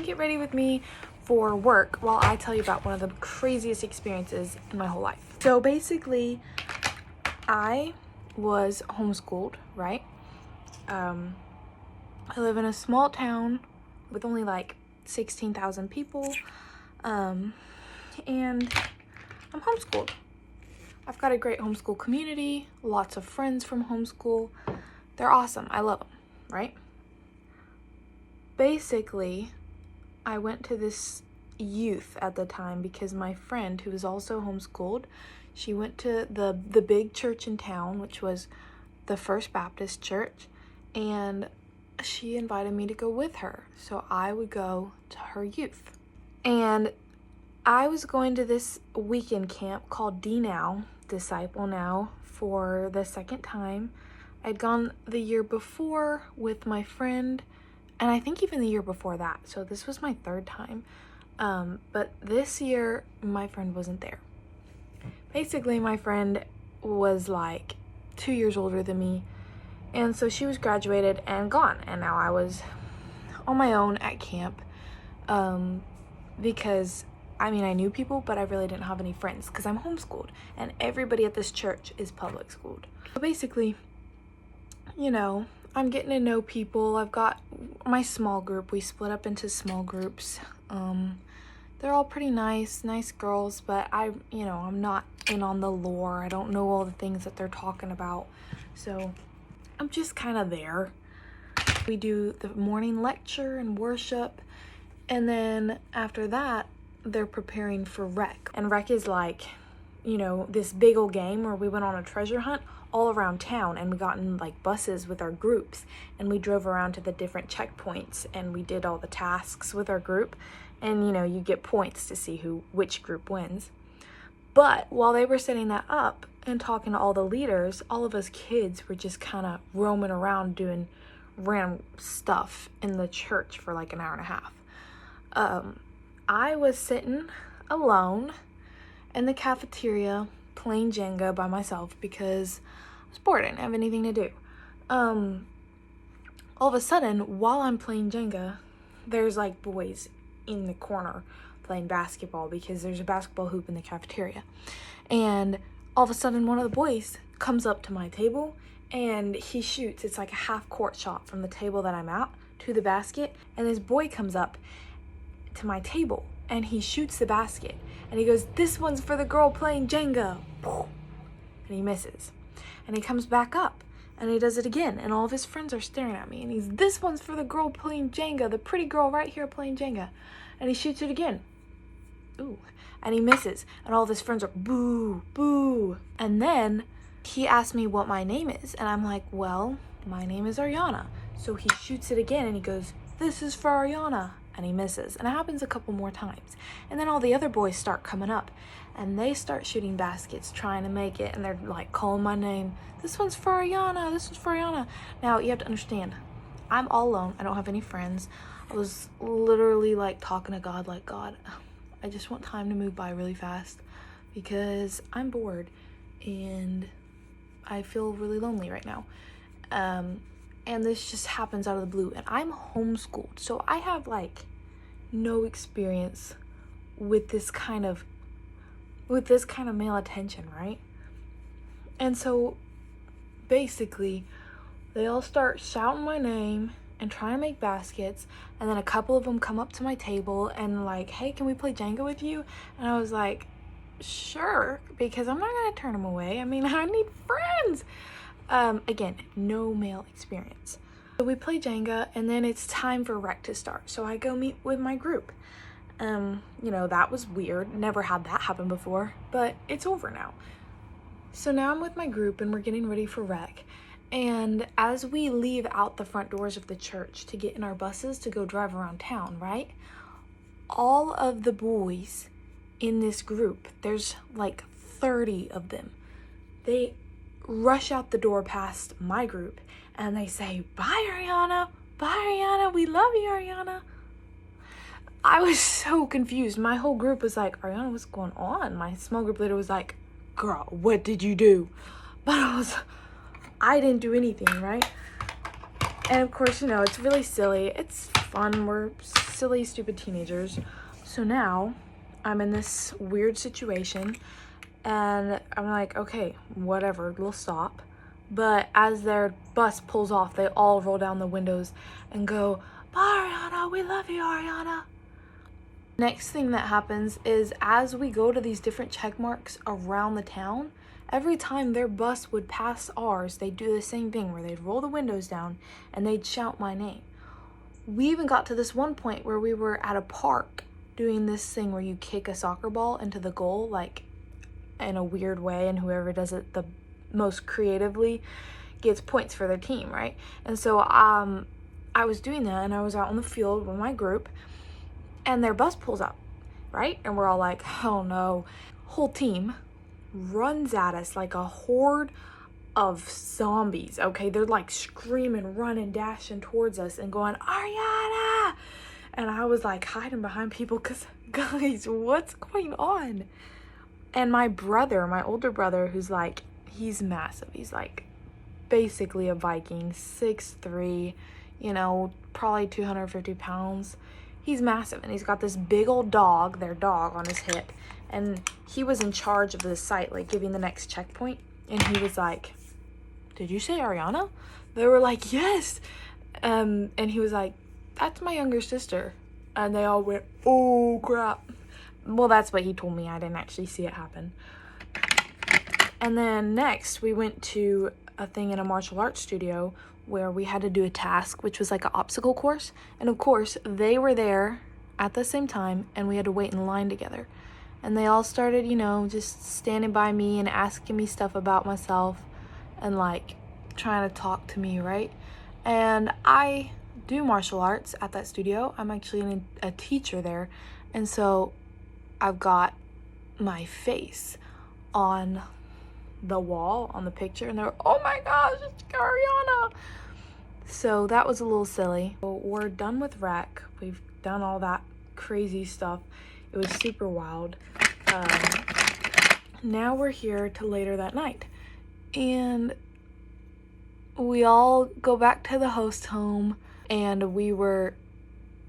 get ready with me for work while I tell you about one of the craziest experiences in my whole life. So basically, I was homeschooled, right? I live in a small town with only like 16,000 people, and I'm homeschooled. I've got a great homeschool community, lots of friends from homeschool. They're awesome. I love them, right? Basically, I went to this youth at the time because my friend, who was also homeschooled, she went to the big church in town, which was the First Baptist Church, and she invited me to go with her. So I would go to her youth. And I was going to this weekend camp called D-Now, Disciple Now, for the second time. I'd gone the year before with my friend, and I think even the year before that. So this was my third time. But this year, my friend wasn't there. Basically, my friend was like 2 years older than me. And so she was graduated and gone. And now I was on my own at camp. Because, I mean, I knew people, but I really didn't have any friends because I'm homeschooled. And everybody at this church is public schooled. So basically, you know, I'm getting to know people. I've got my small group. We split up into small groups. They're all pretty nice girls, but I'm not in on the lore. I don't know all the things that they're talking about. So I'm just kind of there. We do the morning lecture and worship. And then after that, they're preparing for rec. And rec is like, this big old game where we went on a treasure hunt all around town, and we got in like buses with our groups, and we drove around to the different checkpoints, and we did all the tasks with our group, and you get points to see which group wins. But while they were setting that up and talking to all the leaders, all of us kids were just kind of roaming around doing random stuff in the church for like an hour and a half. I was sitting alone in the cafeteria playing Jenga by myself because I was bored. I didn't have anything to do. All of a sudden, while I'm playing Jenga, there's like boys in the corner playing basketball because there's a basketball hoop in the cafeteria. And all of a sudden, one of the boys comes up to my table and he shoots. It's like a half court shot from the table that I'm at to the basket. And this boy comes up to my table and he shoots the basket. And he goes, "This one's for the girl playing Jenga." And he misses. And he comes back up and he does it again. And all of his friends are staring at me. And he's, "This one's for the girl playing Jenga, the pretty girl right here playing Jenga." And he shoots it again. Ooh. And he misses. And all of his friends are boo, boo. And then he asked me what my name is. And I'm like, "Well, my name is Ariana." So he shoots it again and he goes, "This is for Ariana." And he misses. And it happens a couple more times. And then all the other boys start coming up and they start shooting baskets trying to make it, and they're like calling my name. "This one's for Ariana, this one's for Ariana." Now you have to understand, I'm all alone. I don't have any friends. I was literally like talking to God, like, "God, I just want time to move by really fast because I'm bored and I feel really lonely right now." And this just happens out of the blue. And I'm homeschooled, so I have like no experience with this kind of male attention, right? And so basically they all start shouting my name and trying to make baskets, and then a couple of them come up to my table and like, "Hey, can we play Jenga with you?" And I was like, "Sure," because I'm not gonna turn them away. I mean, I need friends. Again, no male experience. So we play Jenga, and then it's time for rec to start. So I go meet with my group. That was weird. Never had that happen before, but it's over now. So now I'm with my group, and we're getting ready for rec. And as we leave out the front doors of the church to get in our buses to go drive around town, right? All of the boys in this group, there's like 30 of them, they rush out the door past my group and they say, "Bye, Ariana. Bye, Ariana. We love you, Ariana." I was so confused. My whole group was like, "Ariana, what's going on?" My small group leader was like, "Girl, what did you do?" But I didn't do anything, right? And of course, you know, it's really silly. It's fun. We're silly, stupid teenagers. So now I'm in this weird situation and I'm like, okay, whatever, we'll stop. But as their bus pulls off, they all roll down the windows and go, "Bye, Ariana, we love you, Ariana." Next thing that happens is as we go to these different check marks around the town, every time their bus would pass ours, they'd do the same thing where they'd roll the windows down and they'd shout my name. We even got to this one point where we were at a park doing this thing where you kick a soccer ball into the goal, like in a weird way, and whoever does it the most creatively gets points for their team, right? And so I was doing that, and I was out on the field with my group, and their bus pulls up, right? And we're all like, oh no. Whole team runs at us like a horde of zombies, okay? They're like screaming, running, dashing towards us and going, "Ariana!" And I was like hiding behind people because, guys, what's going on? And my brother, my older brother, who's like, he's massive. He's like basically a Viking, 6'3", you know, probably 250 pounds. He's massive, and he's got this big old dog, their dog, on his hip. And he was in charge of this site, like giving the next checkpoint. And he was like, "Did you say Ariana?" They were like, "Yes." And he was like, "That's my younger sister." And they all went, "Oh, crap." Well, that's what he told me. I didn't actually see it happen. And then next, we went to a thing in a martial arts studio where we had to do a task, which was like an obstacle course. And of course, they were there at the same time, and we had to wait in line together. And they all started, you know, just standing by me and asking me stuff about myself and like trying to talk to me, right? And I do martial arts at that studio. I'm actually a teacher there. And so I've got my face on the wall on the picture, and they're, "Oh my gosh, it's Ariana." So that was a little silly. So we're done with rec. We've done all that crazy stuff. It was super wild. Now we're here to later that night, and we all go back to the host home, and we were,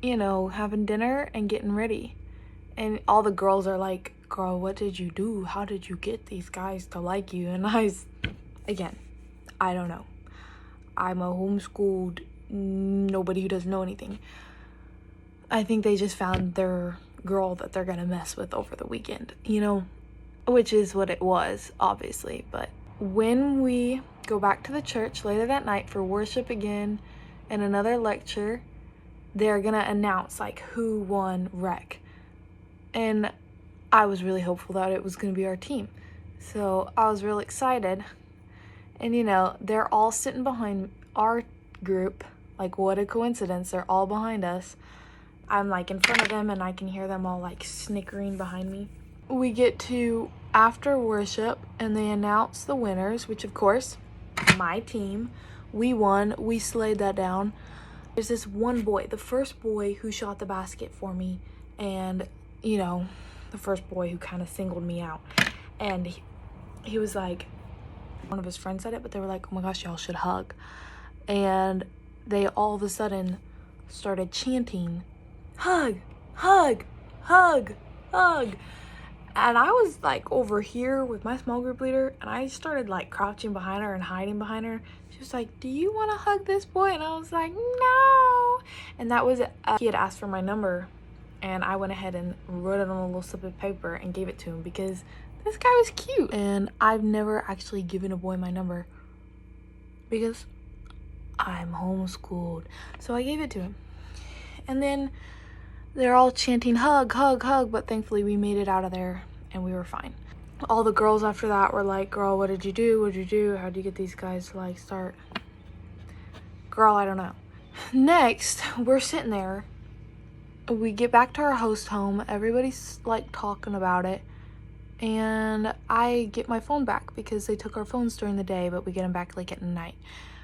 you know, having dinner and getting ready. And all the girls are like, "Girl, what did you do? How did you get these guys to like you?" And again, I don't know. I'm a homeschooled nobody who doesn't know anything. I think they just found their girl that they're gonna mess with over the weekend, you know, which is what it was, obviously. But when we go back to the church later that night for worship again and another lecture, they're gonna announce like who won rec. And I was really hopeful that it was going to be our team. So I was real excited. And, you know, they're all sitting behind our group. Like, what a coincidence. They're all behind us. I'm, like, in front of them, and I can hear them all, like, snickering behind me. We get to after worship, and they announce the winners, which, of course, my team. We won. We slayed that down. There's this one boy, the first boy who shot the basket for me, and, you know, the first boy who kind of singled me out. And he was like, one of his friends said it, but they were like, "Oh my gosh, y'all should hug." And they all of a sudden started chanting, "Hug, hug, hug, hug." And I was like over here with my small group leader, and I started like crouching behind her and hiding behind her. She was like, "Do you want to hug this boy?" And I was like, "No." And that was he had asked for my number. And I went ahead and wrote it on a little slip of paper and gave it to him because this guy was cute. And I've never actually given a boy my number because I'm homeschooled. So I gave it to him. And then they're all chanting, "Hug, hug, hug." But thankfully we made it out of there and we were fine. All the girls after that were like, "Girl, what did you do? What did you do? How did you get these guys to like start?" Girl, I don't know. Next, we're sitting there. We get back to our host home. Everybody's like talking about it. And I get my phone back because they took our phones during the day, but we get them back like at night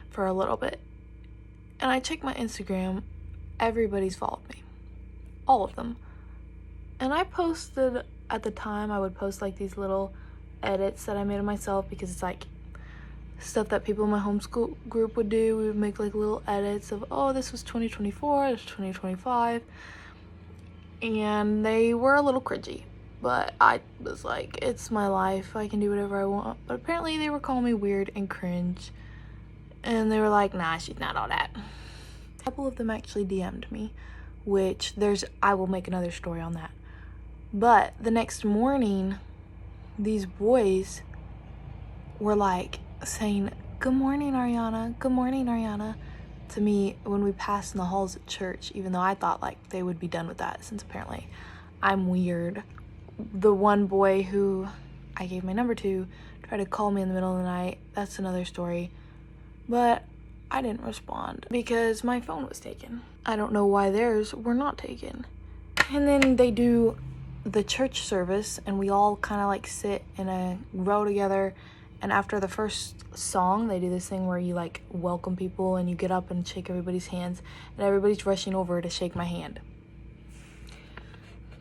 for a little bit. And I check my Instagram. Everybody's followed me. All of them. And I posted, at the time, I would post like these little edits that I made of myself because it's like stuff that people in my homeschool group would do. We would make like little edits of, oh, this was 2024, this was 2025. And they were a little cringy. But I was like, it's my life. I can do whatever I want. But apparently they were calling me weird and cringe. And they were like, nah, she's not all that. A couple of them actually DM'd me, which I will make another story on that. But the next morning, these boys were like saying, good morning, Ariana, good morning, Ariana, to me when we passed in the halls at church, even though I thought like they would be done with that since apparently I'm weird. The one boy who I gave my number to tried to call me in the middle of the night. That's another story. But I didn't respond because my phone was taken. I don't know why theirs were not taken. And then they do the church service and we all kind of like sit in a row together, and after the first song they do this thing where you like welcome people and you get up and shake everybody's hands, and everybody's rushing over to shake my hand.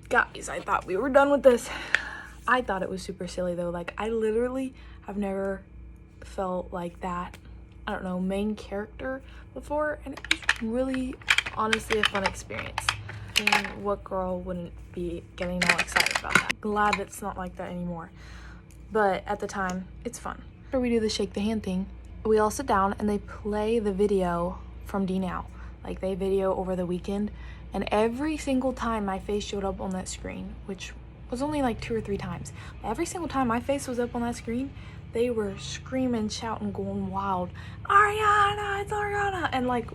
Guys, I thought we were done with this. I thought it was super silly though. Like, I literally have never felt like that, I don't know, main character before, and it was really honestly a fun experience. And what girl wouldn't be getting all excited about that? Glad it's not like that anymore. But at the time, it's fun. After we do the shake the hand thing, we all sit down and they play the video from D Now. Like, they video over the weekend, and every single time my face showed up on that screen, which was only like 2 or 3 times, every single time my face was up on that screen, they were screaming, shouting, going wild. Ariana, it's Ariana. And like,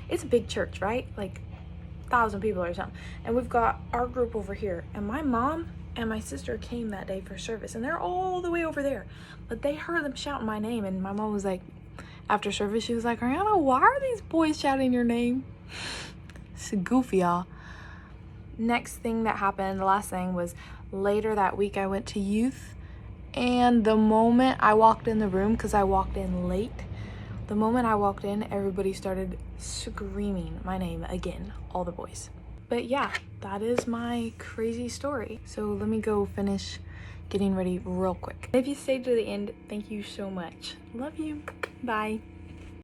it's a big church, right? Like 1,000 people or something. And we've got our group over here. And my mom and my sister came that day for service, and they're all the way over there. But they heard them shouting my name, and my mom was like, after service, she was like, Ariana, why are these boys shouting your name? It's goofy, y'all. Next thing that happened, the last thing, was later that week I went to youth, and the moment I walked in the room, because I walked in late, the moment I walked in, everybody started screaming my name again, all the boys. But yeah, that is my crazy story. So let me go finish getting ready real quick. If you stayed to the end, thank you so much. Love you. Bye.